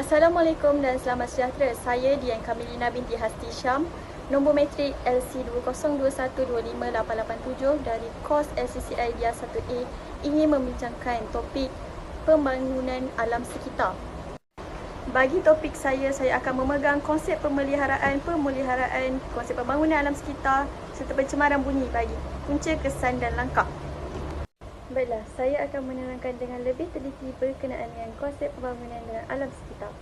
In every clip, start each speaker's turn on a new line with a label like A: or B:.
A: Assalamualaikum dan selamat sejahtera. Saya Dian Kamilina binti Hasti Syam, nombor matrik LC2021258887 dari kos LCCI Dia 1A ingin membincangkan topik pembangunan alam sekitar. Bagi topik saya akan memegang konsep pemeliharaan, konsep pembangunan alam sekitar serta pencemaran bunyi bagi punca, kesan dan langkah. Baiklah, saya akan menerangkan dengan lebih teliti berkenaan dengan konsep pembangunan dengan alam sekitar.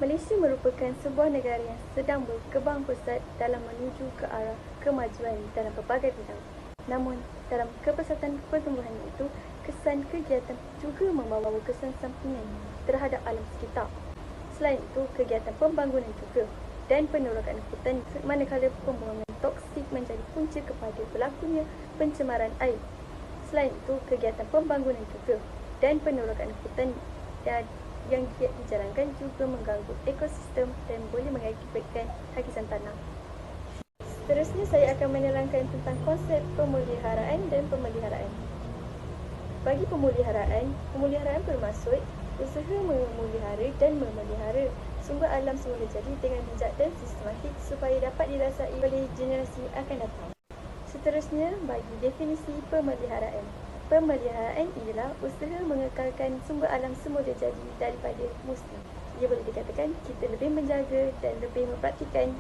A: Malaysia merupakan sebuah negara yang sedang berkembang pesat dalam menuju ke arah kemajuan dalam pelbagai bidang. Namun, dalam kepesatan pertumbuhan itu, kesan kegiatan juga membawa kesan sampingan terhadap alam sekitar. Selain itu, kegiatan pembangunan juga dan penolakan hutan manakala pembuangan toksik menjadi punca kepada berlakunya pencemaran air. Selain itu, kegiatan pembangunan juga dan penolakan hutan yang dijalankan juga mengganggu ekosistem dan boleh mengakibatkan hakisan tanah. Seterusnya, saya akan menerangkan tentang konsep pemeliharaan dan pemeliharaan. Bagi pemeliharaan bermaksud usaha memelihara dan memelihara sumber alam semula jadi dengan bijak dan sistematik supaya dapat dirasai oleh generasi akan datang. Seterusnya, bagi definisi pemeliharaan. Pemeliharaan ialah usaha mengekalkan sumber alam semula jadi daripada musnah. Ia boleh dikatakan kita lebih menjaga dan lebih mempraktikkan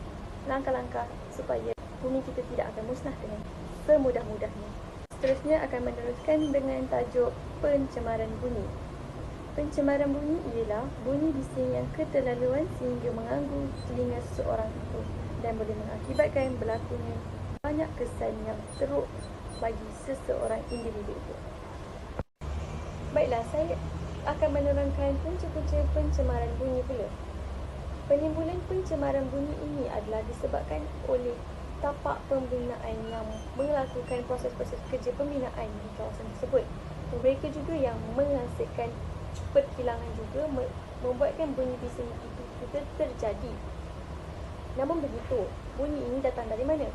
A: langkah-langkah supaya bumi kita tidak akan musnah dengan semudah-mudahnya. Seterusnya akan meneruskan dengan tajuk pencemaran bunyi. Pencemaran bunyi ialah bunyi bising yang keterlaluan sehingga mengganggu telinga seseorang itu dan boleh mengakibatkan berlakunya banyak kesan yang teruk bagi seseorang individu itu. Baiklah, saya akan menerangkan punca-punca pencemaran bunyi pula. Penimbulan pencemaran bunyi ini adalah disebabkan oleh tapak pembinaan yang melakukan proses-proses kerja pembinaan di kawasan tersebut. Mereka juga yang menghasilkan perkilangan juga membuatkan bunyi bising itu juga terjadi. Namun begitu, bunyi ini datang dari mana?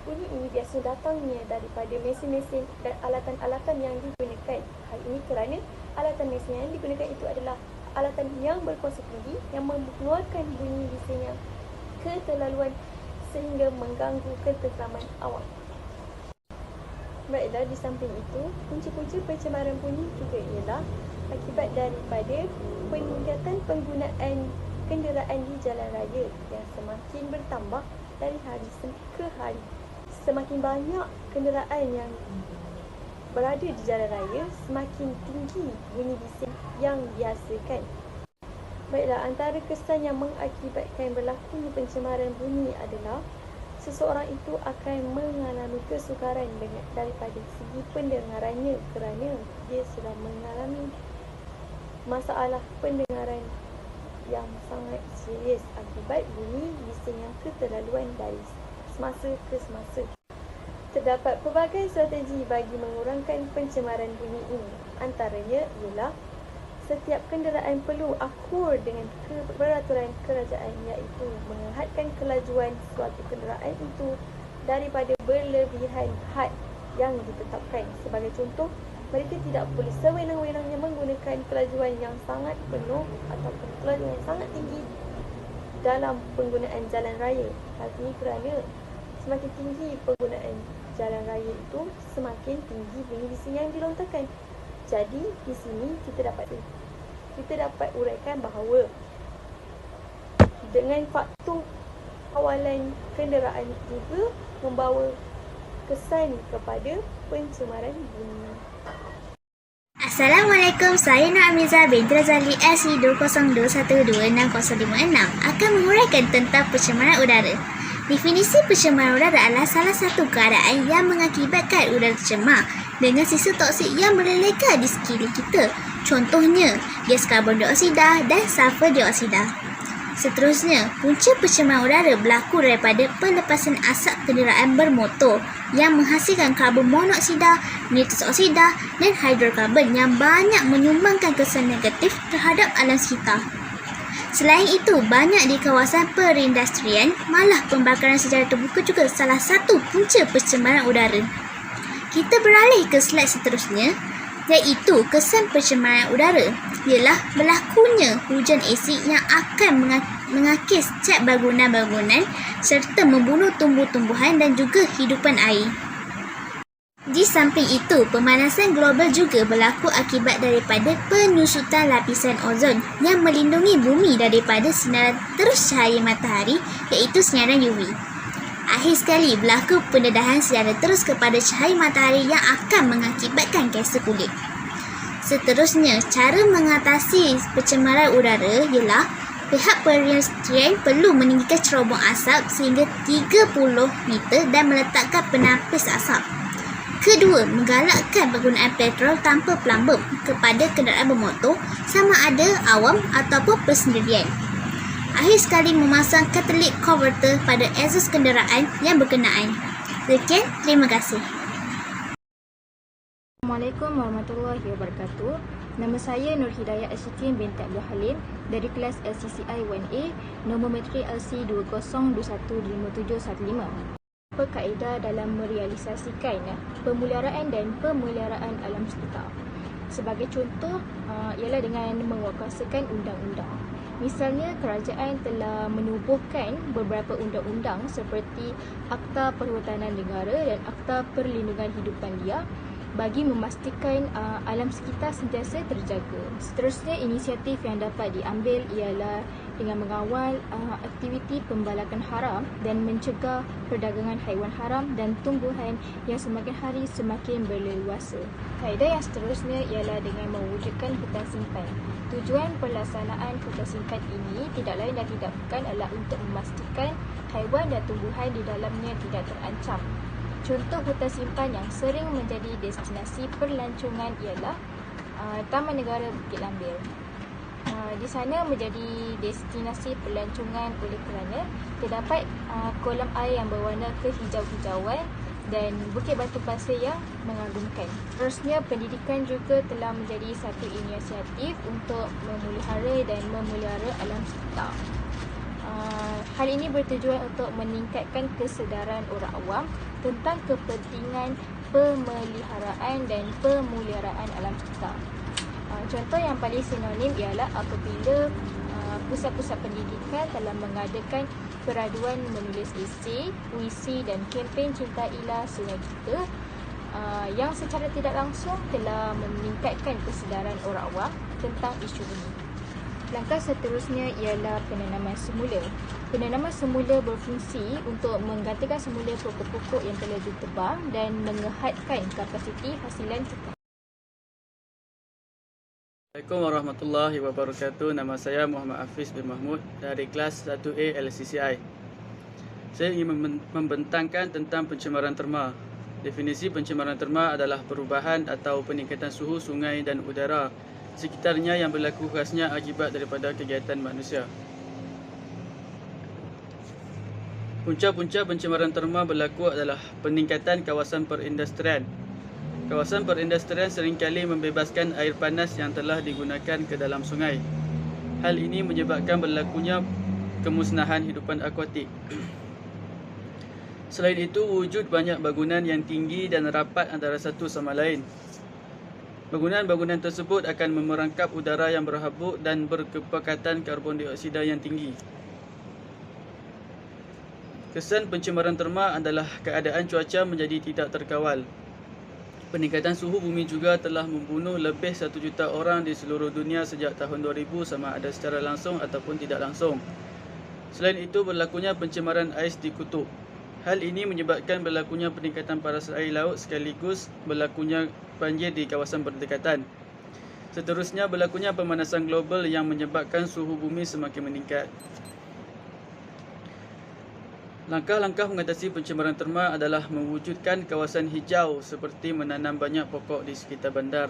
A: Bunyi ini biasanya datangnya daripada mesin-mesin dan alatan-alatan yang digunakan. Hal ini kerana alatan mesin yang digunakan itu adalah alatan yang berkuasa tinggi yang mengeluarkan bunyi bising yang keterlaluan sehingga mengganggu ketentraman awam. Baiklah, di samping itu, punca-punca pencemaran bunyi juga ialah akibat daripada peningkatan penggunaan kenderaan di jalan raya yang semakin bertambah dari hari ke hari. Semakin banyak kenderaan yang berada di jalan raya, semakin tinggi bunyi bising yang dihasilkan. Baiklah, antara kesan yang mengakibatkan berlakunya pencemaran bunyi adalah seseorang itu akan mengalami kesukaran daripada segi pendengarannya kerana dia sudah mengalami masalah pendengaran yang sangat serius akibat bunyi bising yang keterlaluan dari semasa ke semasa. Terdapat pelbagai strategi bagi mengurangkan pencemaran bunyi ini. Antaranya ialah setiap kenderaan perlu akur dengan peraturan kerajaan, iaitu menghadkan kelajuan suatu kenderaan itu daripada berlebihan had yang ditetapkan. Sebagai contoh, mereka tidak boleh sewenang-wenangnya menggunakan kelajuan yang sangat penuh ataupun kelajuan yang sangat tinggi dalam penggunaan jalan raya. Hal ini kerana semakin tinggi penggunaan jalan raya itu, semakin tinggi bunyi bising yang dilontarkan. Jadi, di sini kita dapat uraikan bahawa dengan faktor kawalan kenderaan juga membawa kesan kepada pencemaran bunyi.
B: Assalamualaikum, saya Nur Amiza binti Razali SC20212656 akan menguraikan tentang pencemaran udara. Definisi pencemaran udara adalah salah satu keadaan yang mengakibatkan udara tercemar dengan sisa toksik yang melelehkan di sekeliling kita. Contohnya, gas karbon dioksida dan sulfur dioksida. Seterusnya, punca pencemaran udara berlaku daripada pelepasan asap kenderaan bermotor yang menghasilkan karbon monoksida, nitrous oksida dan hidrokarbon yang banyak menyumbangkan kesan negatif terhadap alam sekitar. Selain itu, banyak di kawasan perindustrian, malah pembakaran secara terbuka juga salah satu punca pencemaran udara. Kita beralih ke slide seterusnya, iaitu kesan pencemaran udara. ialah berlakunya hujan asid yang akan mengakis cat bangunan-bangunan serta membunuh tumbuh-tumbuhan dan juga hidupan air. Di samping itu, pemanasan global juga berlaku akibat daripada penyusutan lapisan ozon yang melindungi bumi daripada sinaran terus cahaya matahari iaitu sinaran UV. Akhir sekali, berlaku pendedahan secara terus kepada cahaya matahari yang akan mengakibatkan kanser kulit. Seterusnya, cara mengatasi pencemaran udara ialah pihak perindustrian perlu meninggikan cerobong asap sehingga 30 meter dan meletakkan penapis asap. Kedua, menggalakkan penggunaan petrol tanpa pelambung kepada kenderaan bermotor sama ada awam ataupun persendirian. Akhir sekali, memasang catalytic converter pada exhaust kenderaan yang berkenaan. Sekian, terima kasih.
C: Assalamualaikum warahmatullahi wabarakatuh. Nama saya Nur Hidayah Asyikin binti Abdul Halim dari kelas LCCI 1A, nombor metrik LC 20215715. Apa kaedah dalam merealisasikan pemeliharaan dan pemeliharaan alam sekitar? Sebagai contoh ialah dengan menguatkuasakan undang-undang. Misalnya, kerajaan telah menubuhkan beberapa undang-undang seperti Akta Perhutanan Negara dan Akta Perlindungan Hidupan Liar bagi memastikan alam sekitar sentiasa terjaga. Seterusnya, inisiatif yang dapat diambil ialah dengan mengawal aktiviti pembalakan haram dan mencegah perdagangan haiwan haram dan tumbuhan yang semakin hari semakin berleluasa. Kaedah yang seterusnya ialah dengan mewujudkan hutan simpan. Tujuan pelaksanaan hutan simpan ini tidak lain dan tidak bukan adalah untuk memastikan haiwan dan tumbuhan di dalamnya tidak terancam. Contoh hutan simpan yang sering menjadi destinasi pelancongan ialah Taman Negara Bukit Lambir. Di sana menjadi destinasi pelancongan oleh kerana terdapat kolam air yang berwarna kehijau-hijauan dan bukit batu pasir yang mengagumkan. Terusnya, pendidikan juga telah menjadi satu inisiatif untuk memelihara dan memelihara alam sekitar. Hal ini bertujuan untuk meningkatkan kesedaran orang awam tentang kepentingan pemeliharaan dan pemelihara alam sekitar. Contoh yang paling sinonim ialah apabila pusat-pusat pendidikan telah mengadakan peraduan menulis esei, puisi dan kempen Cintailah Sungai Kita yang secara tidak langsung telah meningkatkan kesedaran orang awam tentang isu ini. Langkah seterusnya ialah penanaman semula. Penanaman semula berfungsi untuk menggantikan semula pokok-pokok yang telah ditebang dan mengehadkan kapasiti hasilan kita.
D: Assalamualaikum warahmatullahi wabarakatuh. Nama saya Muhammad Hafiz bin Mahmud dari kelas 1A LCCI. Saya ingin membentangkan tentang pencemaran terma. Definisi pencemaran terma adalah perubahan atau peningkatan suhu sungai dan udara sekitarnya yang berlaku khasnya akibat daripada kegiatan manusia. Punca-punca pencemaran terma berlaku adalah peningkatan kawasan perindustrian. Kawasan perindustrian seringkali membebaskan air panas yang telah digunakan ke dalam sungai. Hal ini menyebabkan berlakunya kemusnahan hidupan akuatik. Selain itu, wujud banyak bangunan yang tinggi dan rapat antara satu sama lain. Bangunan-bangunan tersebut akan memerangkap udara yang berhabuk dan berkepekatan karbon dioksida yang tinggi. Kesan pencemaran terma adalah keadaan cuaca menjadi tidak terkawal. Peningkatan suhu bumi juga telah membunuh lebih 1 juta orang di seluruh dunia sejak tahun 2000 sama ada secara langsung ataupun tidak langsung. Selain itu, berlakunya pencemaran ais di kutub. Hal ini menyebabkan berlakunya peningkatan paras air laut sekaligus berlakunya banjir di kawasan berdekatan. Seterusnya, berlakunya pemanasan global yang menyebabkan suhu bumi semakin meningkat. Langkah-langkah mengatasi pencemaran terma adalah mewujudkan kawasan hijau seperti menanam banyak pokok di sekitar bandar.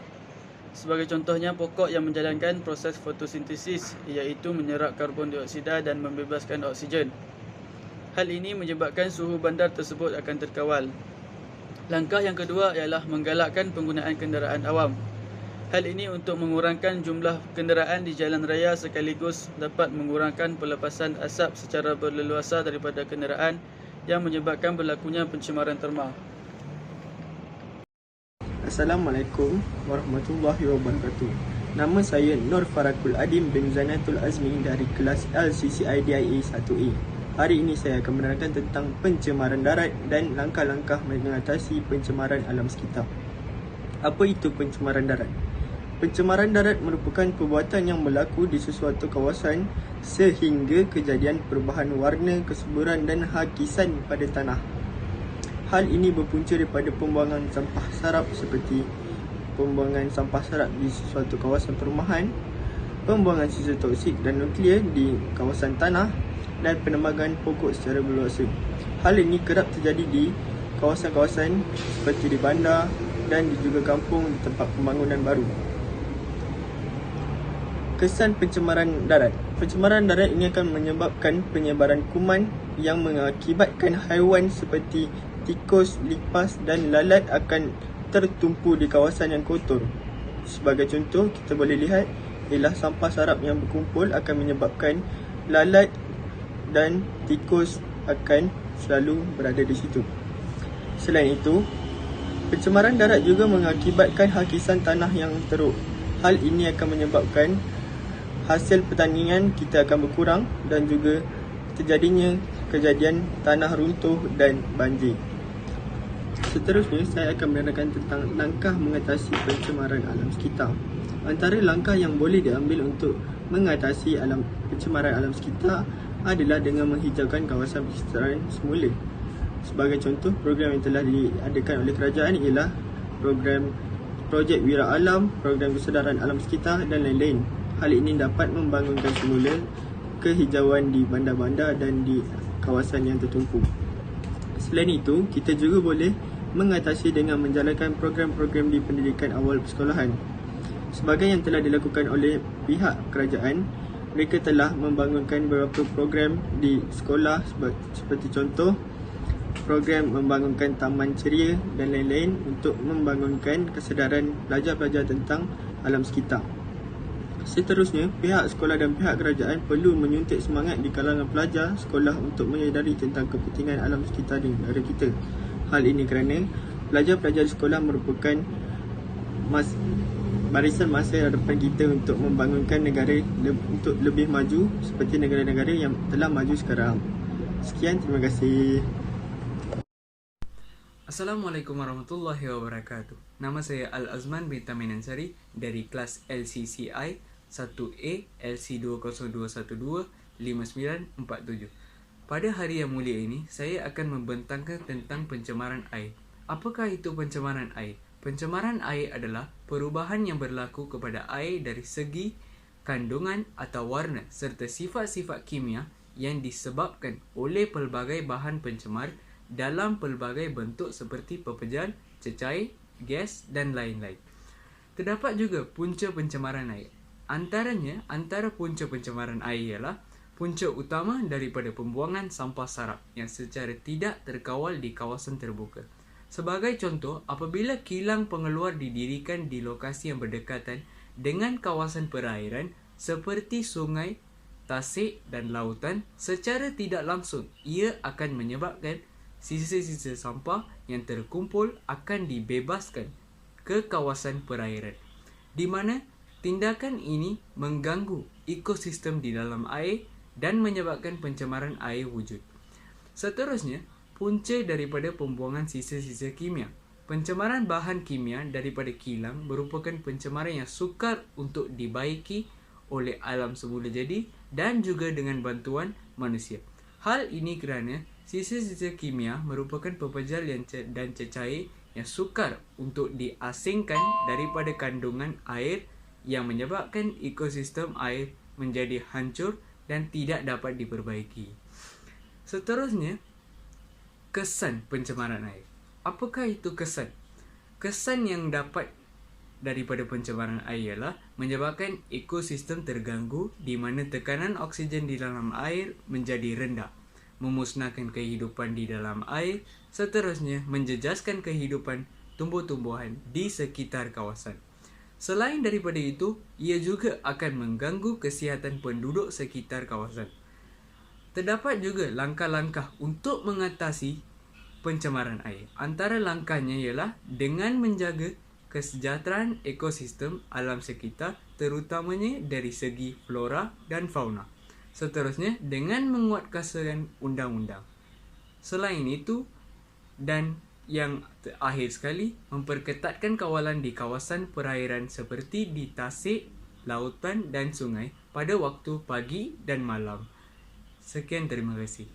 D: Sebagai contohnya, pokok yang menjalankan proses fotosintesis iaitu menyerap karbon dioksida dan membebaskan oksigen. Hal ini menyebabkan suhu bandar tersebut akan terkawal. Langkah yang kedua ialah menggalakkan penggunaan kenderaan awam. Hal ini untuk mengurangkan jumlah kenderaan di jalan raya sekaligus dapat mengurangkan pelepasan asap secara berleluasa daripada kenderaan yang menyebabkan berlakunya pencemaran terma.
E: Assalamualaikum warahmatullahi wabarakatuh. Nama saya Nur Farakul Adim bin Zainatul Azmi dari kelas LCCI DIA 1A. Hari ini saya akan menerangkan tentang pencemaran darat dan langkah-langkah mengatasi pencemaran alam sekitar. Apa itu pencemaran darat? Pencemaran darat merupakan perbuatan yang berlaku di sesuatu kawasan sehingga kejadian perubahan warna, kesuburan dan hakisan pada tanah. Hal ini berpunca daripada pembuangan sampah sarap seperti pembuangan sampah sarap di suatu kawasan perumahan, pembuangan sisa toksik dan nuklear di kawasan tanah dan penebangan pokok secara berluasa. Hal ini kerap terjadi di kawasan-kawasan seperti di bandar dan juga kampung di tempat pembangunan baru. Kesan pencemaran darat. Pencemaran darat ini akan menyebabkan penyebaran kuman yang mengakibatkan haiwan seperti tikus, lipas dan lalat akan tertumpu di kawasan yang kotor. Sebagai contoh, kita boleh lihat ialah sampah sarap yang berkumpul akan menyebabkan lalat dan tikus akan selalu berada di situ. Selain itu, pencemaran darat juga mengakibatkan hakisan tanah yang teruk. Hal ini akan menyebabkan hasil pertanian kita akan berkurang dan juga terjadinya kejadian tanah runtuh dan banjir. Seterusnya, saya akan menerangkan tentang langkah mengatasi pencemaran alam sekitar. Antara langkah yang boleh diambil untuk mengatasi pencemaran alam sekitar adalah dengan menghijaukan kawasan persekitaran semula. Sebagai contoh, program yang telah diadakan oleh kerajaan ialah program Projek Wira Alam, program kesedaran alam sekitar dan lain-lain. Hal ini dapat membangunkan semula kehijauan di bandar-bandar dan di kawasan yang tertumpu. Selain itu, kita juga boleh mengatasi dengan menjalankan program-program di pendidikan awal persekolahan. Sebagai yang telah dilakukan oleh pihak kerajaan, mereka telah membangunkan beberapa program di sekolah seperti contoh program membangunkan taman ceria dan lain-lain untuk membangunkan kesedaran pelajar-pelajar tentang alam sekitar. Seterusnya, pihak sekolah dan pihak kerajaan perlu menyuntik semangat di kalangan pelajar sekolah untuk menyedari tentang kepentingan alam sekitar di negara kita. Hal ini kerana pelajar-pelajar di sekolah merupakan barisan masa hadapan kita untuk membangunkan negara untuk lebih maju seperti negara-negara yang telah maju sekarang. Sekian, terima kasih.
F: Assalamualaikum warahmatullahi wabarakatuh. Nama saya Al-Azman bin Tamin Ansari dari kelas LCCI 1A LC202125947. Pada hari yang mulia ini, saya akan membentangkan tentang pencemaran air. Apakah itu pencemaran air? Pencemaran air adalah perubahan yang berlaku kepada air dari segi kandungan atau warna serta sifat-sifat kimia yang disebabkan oleh pelbagai bahan pencemar dalam pelbagai bentuk seperti pepejan, cecair, gas dan lain-lain. Terdapat juga punca pencemaran air. Antara punca pencemaran air ialah punca utama daripada pembuangan sampah sarap yang secara tidak terkawal di kawasan terbuka. Sebagai contoh, apabila kilang pengeluar didirikan di lokasi yang berdekatan dengan kawasan perairan seperti sungai, tasik dan lautan, secara tidak langsung ia akan menyebabkan sisa-sisa sampah yang terkumpul akan dibebaskan ke kawasan perairan, di mana tindakan ini mengganggu ekosistem di dalam air dan menyebabkan pencemaran air wujud. Seterusnya, punca daripada pembuangan sisa-sisa kimia. Pencemaran bahan kimia daripada kilang merupakan pencemaran yang sukar untuk dibaiki oleh alam semula jadi dan juga dengan bantuan manusia. Hal ini kerana sisa-sisa kimia merupakan pepejal dan cecair yang sukar untuk diasingkan daripada kandungan air yang menyebabkan ekosistem air menjadi hancur dan tidak dapat diperbaiki. Seterusnya, kesan pencemaran air. Apakah itu kesan? Kesan yang dapat daripada pencemaran air ialah menyebabkan ekosistem terganggu di mana tekanan oksigen di dalam air menjadi rendah, memusnahkan kehidupan di dalam air, seterusnya menjejaskan kehidupan tumbuh-tumbuhan di sekitar kawasan. Selain daripada itu, ia juga akan mengganggu kesihatan penduduk sekitar kawasan. Terdapat juga langkah-langkah untuk mengatasi pencemaran air. Antara langkahnya ialah dengan menjaga kesejahteraan ekosistem alam sekitar terutamanya dari segi flora dan fauna. Seterusnya, dengan menguatkan undang-undang. Selain itu, dan yang terakhir sekali, memperketatkan kawalan di kawasan perairan seperti di tasik, lautan dan sungai pada waktu pagi dan malam. Sekian, terima kasih.